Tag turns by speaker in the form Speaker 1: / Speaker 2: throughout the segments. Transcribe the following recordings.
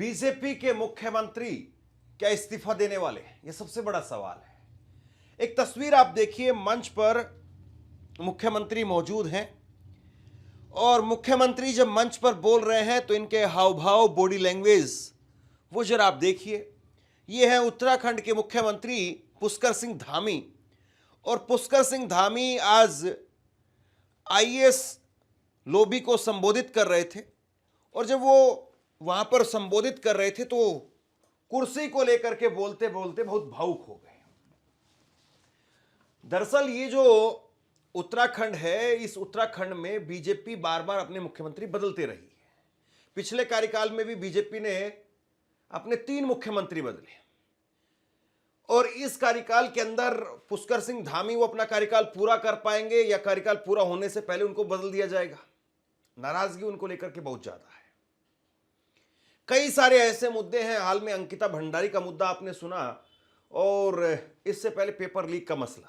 Speaker 1: BJP के मुख्यमंत्री क्या इस्तीफा देने वाले हैं? यह सबसे बड़ा सवाल है। एक तस्वीर आप देखिए, मंच पर मुख्यमंत्री मौजूद हैं और मुख्यमंत्री जब मंच पर बोल रहे हैं तो इनके हाव भाव, बॉडी लैंग्वेज वो जरा आप देखिए। ये है उत्तराखंड के मुख्यमंत्री पुष्कर सिंह धामी। और पुष्कर सिंह धामी आज आईएएस लॉबी को संबोधित कर रहे थे और जब वो वहां पर संबोधित कर रहे थे तो कुर्सी को लेकर के बोलते बोलते बहुत भावुक हो गए। दरअसल ये जो उत्तराखंड है, इस उत्तराखंड में बीजेपी बार बार अपने मुख्यमंत्री बदलते रही है। पिछले कार्यकाल में भी बीजेपी ने अपने 3 मुख्यमंत्री बदले और इस कार्यकाल के अंदर पुष्कर सिंह धामी वो अपना कार्यकाल पूरा कर पाएंगे या कार्यकाल पूरा होने से पहले उनको बदल दिया जाएगा। नाराजगी उनको लेकर के बहुत ज्यादा है। कई सारे ऐसे मुद्दे हैं। हाल में अंकिता भंडारी का मुद्दा आपने सुना और इससे पहले पेपर लीक का मसला।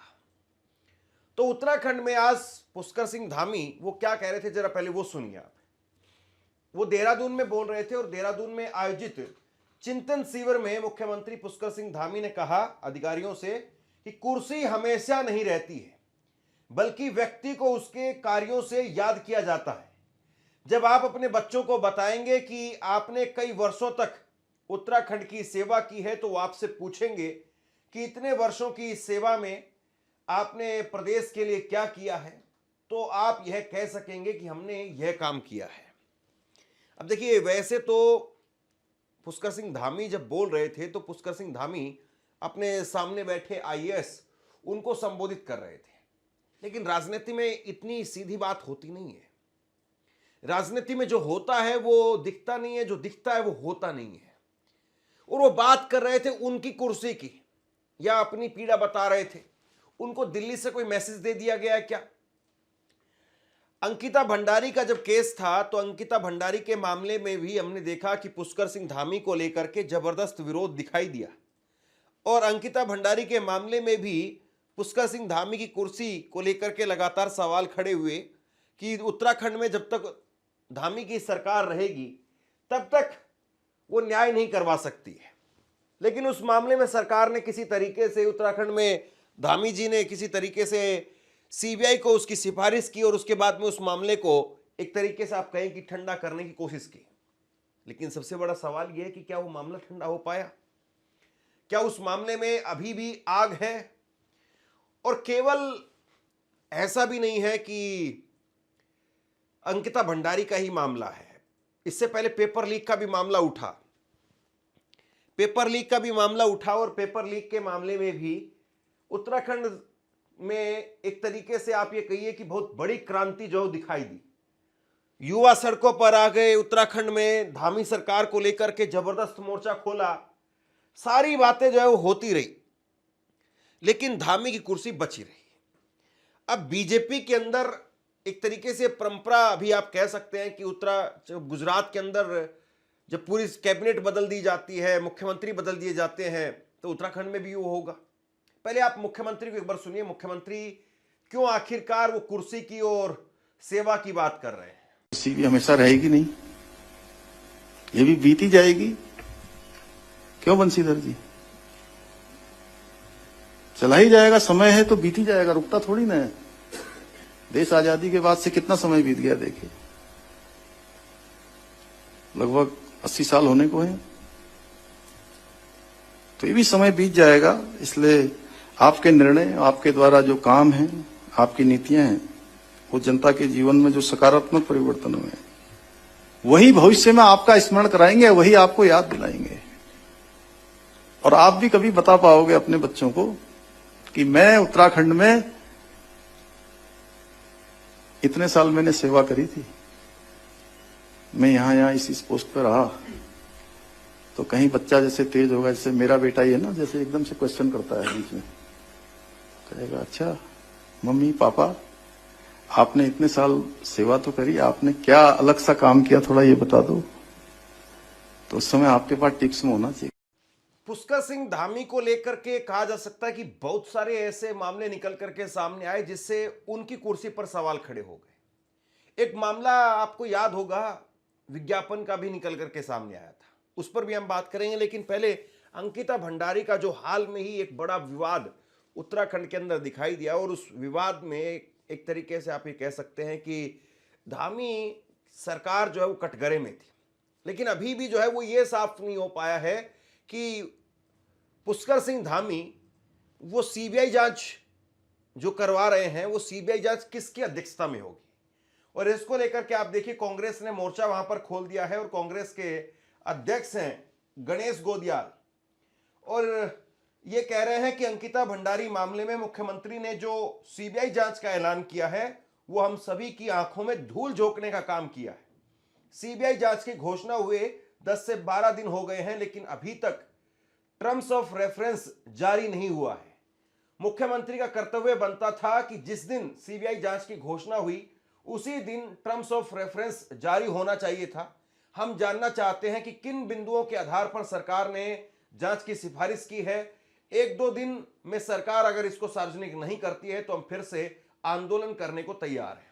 Speaker 1: तो उत्तराखंड में आज पुष्कर सिंह धामी वो क्या कह रहे थे, जरा पहले वो सुनिए आप। वो देहरादून में बोल रहे थे और देहरादून में आयोजित चिंतन शिविर में मुख्यमंत्री पुष्कर सिंह धामी ने कहा अधिकारियों से कि कुर्सी हमेशा नहीं रहती है, बल्कि व्यक्ति को उसके कार्यों से याद किया जाता है। जब आप अपने बच्चों को बताएंगे कि आपने कई वर्षों तक उत्तराखंड की सेवा की है तो वो आपसे पूछेंगे कि इतने वर्षों की इस सेवा में आपने प्रदेश के लिए क्या किया है, तो आप यह कह सकेंगे कि हमने यह काम किया है। अब देखिए, वैसे तो पुष्कर सिंह धामी जब बोल रहे थे तो पुष्कर सिंह धामी अपने सामने बैठे आईएएस उनको संबोधित कर रहे थे, लेकिन राजनीति में इतनी सीधी बात होती नहीं है। राजनीति में जो होता है वो दिखता नहीं है, जो दिखता है वो होता नहीं है। और वो बात कर रहे थे उनकी कुर्सी की या अपनी पीड़ा बता रहे थे। उनको दिल्ली से कोई मैसेज दे दिया गया है क्या? अंकिता भंडारी का जब केस था तो अंकिता भंडारी के मामले में भी हमने देखा कि पुष्कर सिंह धामी को लेकर के जबरदस्त विरोध दिखाई दिया और अंकिता भंडारी के मामले में भी पुष्कर सिंह धामी की कुर्सी को लेकर के लगातार सवाल खड़े हुए कि उत्तराखंड में जब तक धामी की सरकार रहेगी तब तक वो न्याय नहीं करवा सकती है। लेकिन उस मामले में सरकार ने किसी तरीके से, उत्तराखंड में धामी जी ने किसी तरीके से सीबीआई को उसकी सिफारिश की और उसके बाद में उस मामले को एक तरीके से आप कहें कि ठंडा करने की कोशिश की। लेकिन सबसे बड़ा सवाल यह है कि क्या वो मामला ठंडा हो पाया? क्या उस मामले में अभी भी आग है? और केवल ऐसा भी नहीं है कि अंकिता भंडारी का ही मामला है। इससे पहले पेपर लीक का भी मामला उठा। पेपर लीक का भी मामला उठा और पेपर लीक के मामले में भी उत्तराखंड में एक तरीके से आप ये कहिए कि बहुत बड़ी क्रांति जो दिखाई दी। युवा सड़कों पर आ गए। उत्तराखंड में धामी सरकार को लेकर के जबरदस्त मोर्चा खोला। सारी बातें जो है वो होती रही, लेकिन धामी की कुर्सी बची रही। अब बीजेपी के अंदर एक तरीके से परंपरा अभी आप कह सकते हैं कि गुजरात के अंदर जब पूरी कैबिनेट बदल दी जाती है, मुख्यमंत्री बदल दिए जाते हैं, तो उत्तराखंड में भी वो होगा। पहले आप मुख्यमंत्री को एक बार सुनिए। मुख्यमंत्री क्यों आखिरकार वो कुर्सी की और सेवा की बात कर रहे हैं?
Speaker 2: कुर्सी भी हमेशा रहेगी नहीं, ये भी बीती जाएगी। क्यों बंशीधर जी? चला ही जाएगा, समय है तो बीती जाएगा, रुकता थोड़ी ना है। देश आजादी के बाद से कितना समय बीत गया देखिए, लगभग 80 साल होने को है। तो ये भी समय बीत जाएगा। इसलिए आपके निर्णय, आपके द्वारा जो काम है, आपकी नीतियां हैं, वो जनता के जीवन में जो सकारात्मक परिवर्तन हुए हैं, वही भविष्य में आपका स्मरण कराएंगे, वही आपको याद दिलाएंगे। और आप भी कभी बता पाओगे अपने बच्चों को कि मैं उत्तराखंड में इतने साल मैंने सेवा करी थी, मैं यहां इस पोस्ट पर रहा। तो कहीं बच्चा जैसे तेज होगा, जैसे मेरा बेटा ही है ना, जैसे एकदम से क्वेश्चन करता है बीच में, कहेगा अच्छा मम्मी पापा आपने इतने साल सेवा तो करी, आपने क्या अलग सा काम किया, थोड़ा ये बता दो। तो उस समय आपके पास टिप्स में होना चाहिए।
Speaker 1: पुष्कर सिंह धामी को लेकर के कहा जा सकता है कि बहुत सारे ऐसे मामले निकल करके सामने आए जिससे उनकी कुर्सी पर सवाल खड़े हो गए। एक मामला आपको याद होगा, विज्ञापन का भी निकल करके सामने आया था। उस पर भी हम बात करेंगे, लेकिन पहले अंकिता भंडारी का जो हाल में ही एक बड़ा विवाद उत्तराखंड के अंदर दिखाई दिया, और उस विवाद में एक तरीके से आप ये कह सकते हैं कि धामी सरकार जो है वो कटघरे में थी। लेकिन अभी भी जो है वो ये साफ नहीं हो पाया है कि पुष्कर सिंह धामी वो सीबीआई जांच जो करवा रहे हैं वो सीबीआई जांच किसकी अध्यक्षता में होगी। और इसको लेकर के आप देखिए कांग्रेस ने मोर्चा वहां पर खोल दिया है, और कांग्रेस के अध्यक्ष हैं गणेश गोदियाल, और ये कह रहे हैं कि अंकिता भंडारी मामले में मुख्यमंत्री ने जो सीबीआई जांच का ऐलान किया है वो हम सभी की आंखों में धूल झोंकने का काम किया है। सीबीआई जांच की घोषणा हुए 10 से 12 दिन हो गए हैं, लेकिन अभी तक टर्म्स ऑफ रेफरेंस जारी नहीं हुआ है। मुख्यमंत्री का कर्तव्य बनता था कि जिस दिन सीबीआई जांच की घोषणा हुई उसी दिन टर्म्स ऑफ रेफरेंस जारी होना चाहिए था। हम जानना चाहते हैं कि किन बिंदुओं के आधार पर सरकार ने जांच की सिफारिश की है। 1-2 दिन में सरकार अगर इसको सार्वजनिक नहीं करती है तो हम फिर से आंदोलन करने को तैयार हैं।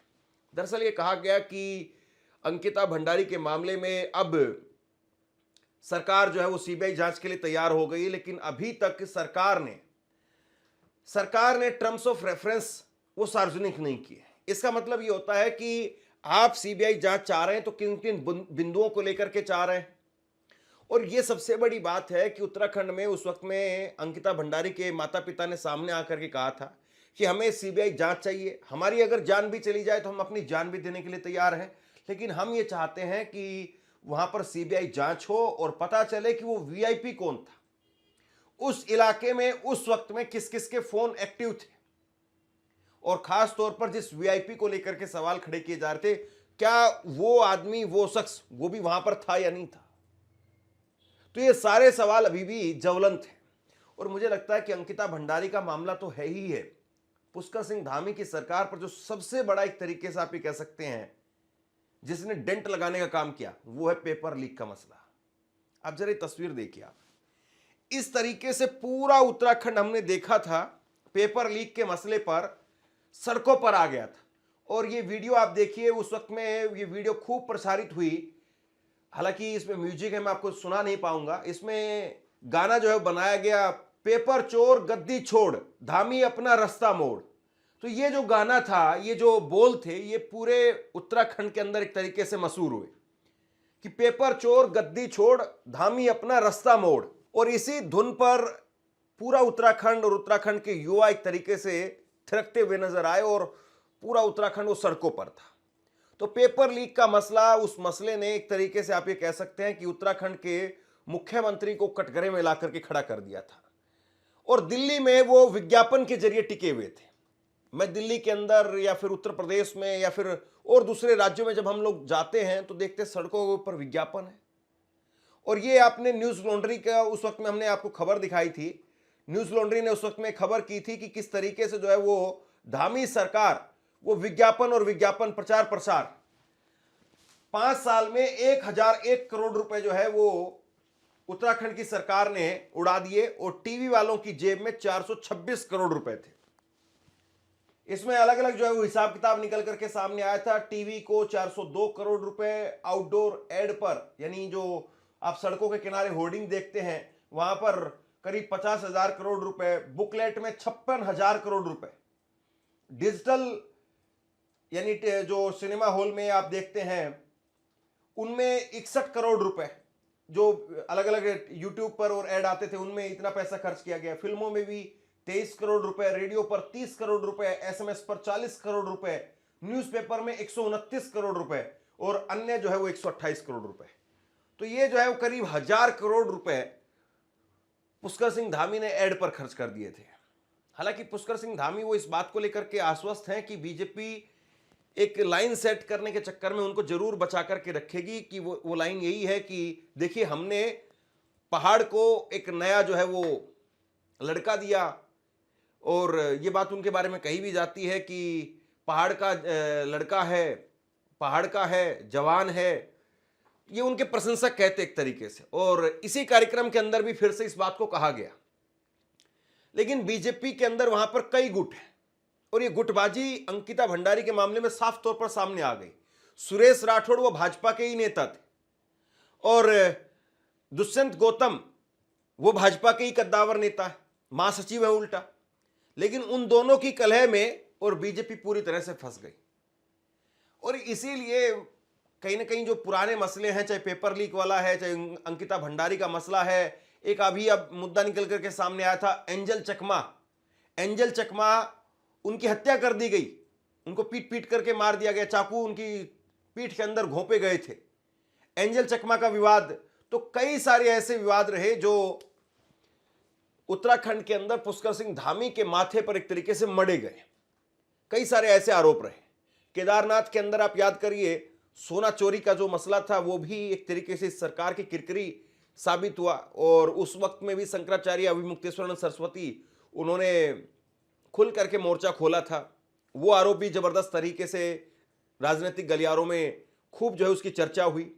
Speaker 1: दरअसल ये कहा गया कि अंकिता भंडारी के मामले में अब सरकार जो है वो सीबीआई जांच के लिए तैयार हो गई, लेकिन अभी तक सरकार ने टर्म्स ऑफ रेफरेंस वो सार्वजनिक नहीं किए। इसका मतलब ये होता है कि आप सीबीआई जांच चाह रहे हैं तो किन किन बिंदुओं को लेकर के चाह रहे हैं। और ये सबसे बड़ी बात है कि उत्तराखंड में उस वक्त में अंकिता भंडारी के माता पिता ने सामने आकर के कहा था कि हमें सीबीआई जांच चाहिए, हमारी अगर जान भी चली जाए तो हम अपनी जान भी देने के लिए तैयार हैं, लेकिन हम ये चाहते हैं कि वहां पर सीबीआई जांच हो और पता चले कि वो वीआईपी कौन था, उस इलाके में उस वक्त में किस किस के फोन एक्टिव थे, और खास तौर पर जिस वीआईपी को लेकर के सवाल खड़े किए जा रहे थे, क्या वो आदमी वो शख्स वो भी वहां पर था या नहीं था। तो ये सारे सवाल अभी भी ज्वलंत हैं, और मुझे लगता है कि अंकिता भंडारी का मामला तो है ही है। पुष्कर सिंह धामी की सरकार पर जो सबसे बड़ा एक तरीके से आप ये कह सकते हैं जिसने डेंट लगाने का काम किया वो है पेपर लीक का मसला। आप जरा तस्वीर देखिए, आप इस तरीके से पूरा उत्तराखंड हमने देखा था पेपर लीक के मसले पर सड़कों पर आ गया था, और ये वीडियो आप देखिए, उस वक्त में ये वीडियो खूब प्रसारित हुई। हालांकि इसमें म्यूजिक है, मैं आपको सुना नहीं पाऊंगा। इसमें गाना जो है बनाया गया, पेपर चोर गद्दी छोड़ धामी अपना रास्ता मोड़। तो ये जो गाना था, ये जो बोल थे, ये पूरे उत्तराखंड के अंदर एक तरीके से मशहूर हुए कि पेपर चोर गद्दी छोड़ धामी अपना रास्ता मोड़। और इसी धुन पर पूरा उत्तराखंड और उत्तराखंड के युवा एक तरीके से थिरकते हुए नजर आए, और पूरा उत्तराखंड वो सड़कों पर था। तो पेपर लीक का मसला, उस मसले ने एक तरीके से आप ये कह सकते हैं कि उत्तराखंड के मुख्यमंत्री को कटघरे में ला करके खड़ा कर दिया था, और दिल्ली में वो विज्ञापन के जरिए टिके हुए थे। मैं दिल्ली के अंदर या फिर उत्तर प्रदेश में या फिर और दूसरे राज्यों में जब हम लोग जाते हैं तो देखते सड़कों के ऊपर विज्ञापन है। और ये आपने न्यूज लॉन्ड्री का उस वक्त में हमने आपको खबर दिखाई थी, न्यूज लॉन्ड्री ने उस वक्त में खबर की थी कि किस तरीके से जो है वो धामी सरकार वो विज्ञापन और विज्ञापन प्रचार प्रसार 5 साल में 1001 करोड़ रुपए जो है वो उत्तराखंड की सरकार ने उड़ा दिए, और टीवी वालों की जेब में 426 करोड़ रुपए थे। इसमें अलग अलग जो है वो हिसाब किताब निकल करके सामने आया था। टीवी को 402 करोड़ रुपए आउटडोर एड पर, यानी जो आप सड़कों के किनारे होर्डिंग देखते हैं वहां पर करीब 50,000 करोड़ रुपए, बुकलेट में 56,000 करोड़ रुपए, डिजिटल यानी जो सिनेमा हॉल में आप देखते हैं उनमें 61 करोड़ रुपए, जो अलग अलग यूट्यूब पर और ऐड आते थे उनमें इतना पैसा खर्च किया गया। फिल्मों में भी 23 करोड़ रुपए, रेडियो पर 30 करोड़ रुपए, एसएमएस पर 40 करोड़ रुपए, न्यूज़पेपर में 129 करोड़ रुपए, और अन्य जो है वो 128 करोड़ रुपए। तो ये जो है वो करीब 1000 करोड़ रुपए पुष्कर सिंह धामी ने ऐड पर खर्च कर दिए थे। हालांकि पुष्कर सिंह धामी वो इस बात को लेकर के आश्वस्त हैं कि बीजेपी एक लाइन सेट करने के चक्कर में उनको जरूर बचा करके रखेगी, कि वो लाइन यही है कि देखिए हमने पहाड़ को एक नया जो है वो लड़का दिया, और ये बात उनके बारे में कही भी जाती है कि पहाड़ का लड़का है, पहाड़ का है, जवान है, ये उनके प्रशंसक कहते एक तरीके से। और इसी कार्यक्रम के अंदर भी फिर से इस बात को कहा गया। लेकिन बीजेपी के अंदर वहां पर कई गुट हैं, और ये गुटबाजी अंकिता भंडारी के मामले में साफ तौर पर सामने आ गई। सुरेश राठौड़ वो भाजपा के ही नेता थे, और दुष्यंत गौतम वो भाजपा के ही कद्दावर नेता है, महासचिव है उल्टा। लेकिन उन दोनों की कलह में और बीजेपी पूरी तरह से फंस गई। और इसीलिए कहीं ना कहीं जो पुराने मसले हैं, चाहे पेपर लीक वाला है, चाहे अंकिता भंडारी का मसला है, एक अभी अब मुद्दा निकल करके सामने आया था एंजल चकमा, उनकी हत्या कर दी गई, उनको पीट पीट करके मार दिया गया, चाकू उनकी पीठ के अंदर घोंपे गए थे। एंजल चकमा का विवाद, तो कई सारे ऐसे विवाद रहे जो उत्तराखंड के अंदर पुष्कर सिंह धामी के माथे पर एक तरीके से मढ़े गए। कई सारे ऐसे आरोप रहे। केदारनाथ के अंदर आप याद करिए, सोना चोरी का जो मसला था वो भी एक तरीके से सरकार की किरकिरी साबित हुआ। और उस वक्त में भी शंकराचार्य अभिमुक्तेश्वरानंद सरस्वती उन्होंने खुल करके मोर्चा खोला था। वो आरोप भी जबरदस्त तरीके से राजनीतिक गलियारों में खूब जो है उसकी चर्चा हुई।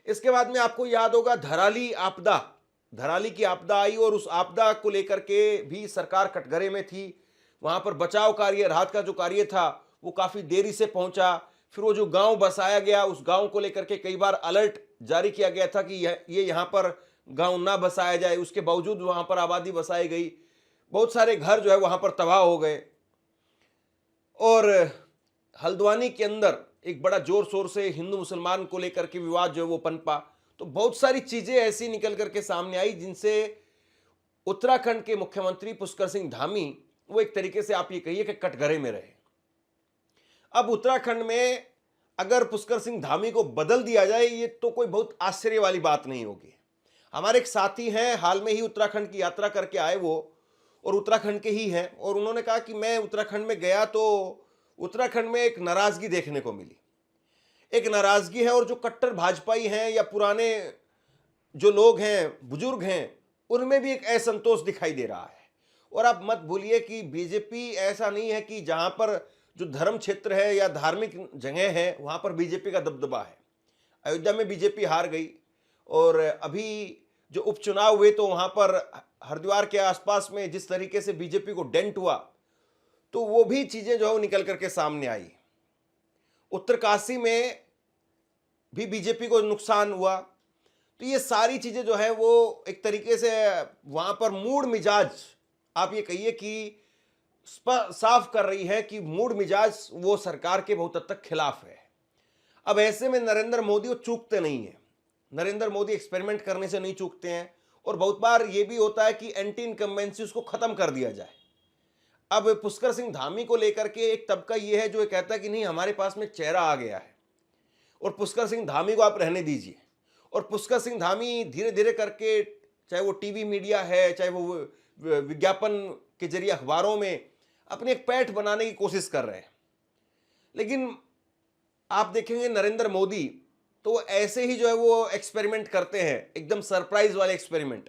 Speaker 1: इसके बाद में आपको याद होगा धराली की आपदा आई और उस आपदा को लेकर के भी सरकार कटघरे में थी। वहां पर बचाव कार्य, राहत का जो कार्य था वो काफी देरी से पहुंचा। फिर वो जो गांव बसाया गया, उस गांव को लेकर के कई बार अलर्ट जारी किया गया था कि ये यहाँ पर गांव ना बसाया जाए, उसके बावजूद वहां पर आबादी बसाई गई। बहुत सारे घर जो है वहां पर तबाह हो गए। और हल्द्वानी के अंदर एक बड़ा जोर शोर से हिंदू मुसलमान को लेकर के विवाद जो है वो पनपा। तो बहुत सारी चीजें ऐसी निकल करके सामने आई जिनसे उत्तराखंड के मुख्यमंत्री पुष्कर सिंह धामी वो एक तरीके से आप ये कहिए कि कटघरे में रहे। अब उत्तराखंड में अगर पुष्कर सिंह धामी को बदल दिया जाए ये तो कोई बहुत आश्चर्य वाली बात नहीं होगी। हमारे एक साथी हैं, हाल में ही उत्तराखंड की यात्रा करके आए वो, और उत्तराखंड के ही हैं, और उन्होंने कहा कि मैं उत्तराखंड में गया तो उत्तराखंड में एक नाराजगी देखने को मिली। एक नाराजगी है, और जो कट्टर भाजपाई हैं या पुराने जो लोग हैं, बुजुर्ग हैं, उनमें भी एक असंतोष दिखाई दे रहा है। और आप मत भूलिए कि बीजेपी ऐसा नहीं है कि जहां पर जो धर्म क्षेत्र है या धार्मिक जगह है वहां पर बीजेपी का दबदबा है। अयोध्या में बीजेपी हार गई, और अभी जो उपचुनाव हुए तो वहां पर हरिद्वार के आसपास में जिस तरीके से बीजेपी को डेंट हुआ, तो वो भी चीजें जो है वो निकल करके सामने आई। उत्तरकाशी में भी बीजेपी को नुकसान हुआ। तो ये सारी चीजें जो है वो एक तरीके से वहां पर मूड मिजाज आप ये कहिए कि साफ कर रही है कि मूड मिजाज वो सरकार के बहुत हद तक खिलाफ है। अब ऐसे में नरेंद्र मोदी वो चूकते नहीं है। नरेंद्र मोदी एक्सपेरिमेंट करने से नहीं चूकते हैं, और बहुत बार ये भी होता है कि एंटी इनकम्बेंसी उसको खत्म कर दिया जाए। अब पुष्कर सिंह धामी को लेकर के एक तबका ये है जो ये कहता है कि नहीं, हमारे पास में चेहरा आ गया है और पुष्कर सिंह धामी को आप रहने दीजिए। और पुष्कर सिंह धामी धीरे धीरे करके, चाहे वो टीवी मीडिया है, चाहे वो विज्ञापन के जरिए अखबारों में अपनी एक पैठ बनाने की कोशिश कर रहे हैं। लेकिन आप देखेंगे नरेंद्र मोदी तो वो ऐसे ही जो है वो एक्सपेरिमेंट करते हैं, एकदम सरप्राइज वाले एक्सपेरिमेंट,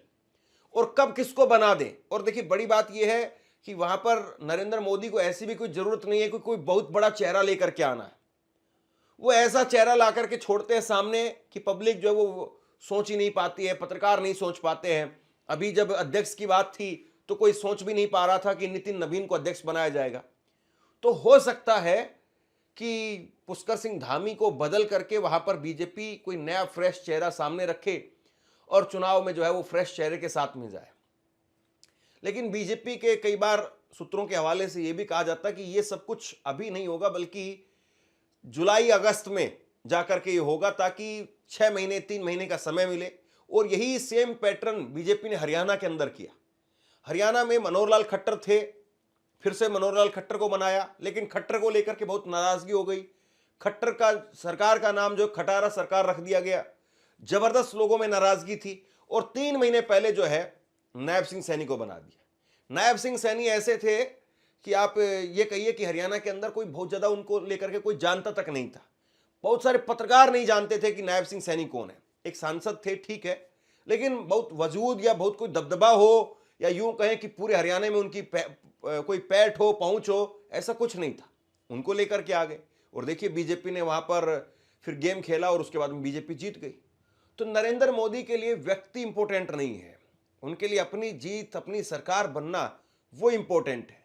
Speaker 1: और कब किसको बना दें। और देखिए बड़ी बात यह है कि वहां पर नरेंद्र मोदी को ऐसी भी कोई जरूरत नहीं है कि कोई बहुत बड़ा चेहरा लेकर के आना है। वो ऐसा चेहरा ला करके छोड़ते हैं सामने कि पब्लिक जो है वो सोच ही नहीं पाती है, पत्रकार नहीं सोच पाते हैं। अभी जब अध्यक्ष की बात थी तो कोई सोच भी नहीं पा रहा था कि नितिन नवीन को अध्यक्ष बनाया जाएगा। तो हो सकता है कि पुष्कर सिंह धामी को बदल करके वहां पर बीजेपी कोई नया फ्रेश चेहरा सामने रखे और चुनाव में जो है वो फ्रेश चेहरे के साथ में जाए। लेकिन बीजेपी के कई बार सूत्रों के हवाले से यह भी कहा जाता है कि ये सब कुछ अभी नहीं होगा, बल्कि जुलाई अगस्त में जाकर के ये होगा, ताकि 6 महीने 3 महीने का समय मिले। और यही सेम पैटर्न बीजेपी ने हरियाणा के अंदर किया। हरियाणा में मनोहर लाल खट्टर थे, फिर से मनोहर लाल खट्टर को बनाया, लेकिन खट्टर को लेकर के बहुत नाराजगी हो गई। खट्टर का सरकार का नाम जो खटारा सरकार रख दिया गया। जबरदस्त लोगों में नाराजगी थी, और 3 महीने पहले जो है नायब सिंह सैनी को बना दिया। नायब सिंह सैनी ऐसे थे कि आप ये कहिए कि हरियाणा के अंदर कोई बहुत ज्यादा उनको लेकर के कोई जानता तक नहीं था। बहुत सारे पत्रकार नहीं जानते थे कि नायब सिंह सैनी कौन है। एक सांसद थे, ठीक है, लेकिन बहुत वजूद या बहुत कोई दबदबा हो, या यूं कहें कि पूरे हरियाणा में उनकी कोई पैठ हो, पहुंच हो, ऐसा कुछ नहीं था। उनको लेकर के आ गए, और देखिए बीजेपी ने वहां पर फिर गेम खेला और उसके बाद में बीजेपी जीत गई। तो नरेंद्र मोदी के लिए व्यक्ति इंपॉर्टेंट नहीं है, उनके लिए अपनी जीत, अपनी सरकार बनना वो इंपॉर्टेंट है।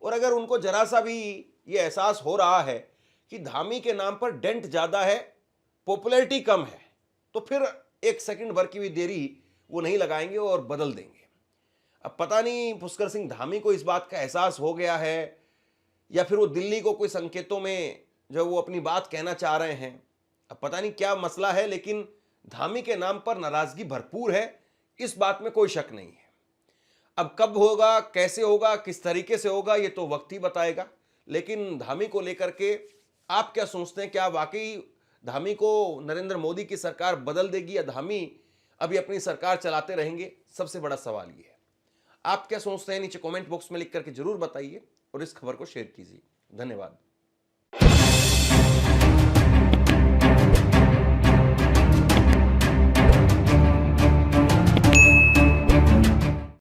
Speaker 1: और अगर उनको जरा सा भी ये एहसास हो रहा है कि धामी के नाम पर डेंट ज्यादा है, पॉपुलैरिटी कम है, तो फिर एक सेकंड भर की भी देरी वो नहीं लगाएंगे और बदल देंगे। अब पता नहीं पुष्कर सिंह धामी को इस बात का एहसास हो गया है या फिर वो दिल्ली को कोई संकेतों में जो वो अपनी बात कहना चाह रहे हैं। अब पता नहीं क्या मसला है, लेकिन धामी के नाम पर नाराजगी भरपूर है, इस बात में कोई शक नहीं है। अब कब होगा, कैसे होगा, किस तरीके से होगा, ये तो वक्त ही बताएगा। लेकिन धामी को लेकर के आप क्या सोचते हैं? क्या वाकई धामी को नरेंद्र मोदी की सरकार बदल देगी या धामी अभी अपनी सरकार चलाते रहेंगे? सबसे बड़ा सवाल ये है। आप क्या सोचते हैं? नीचे कमेंट बॉक्स में लिख करके जरूर बताइए और इस खबर को शेयर कीजिए। धन्यवाद।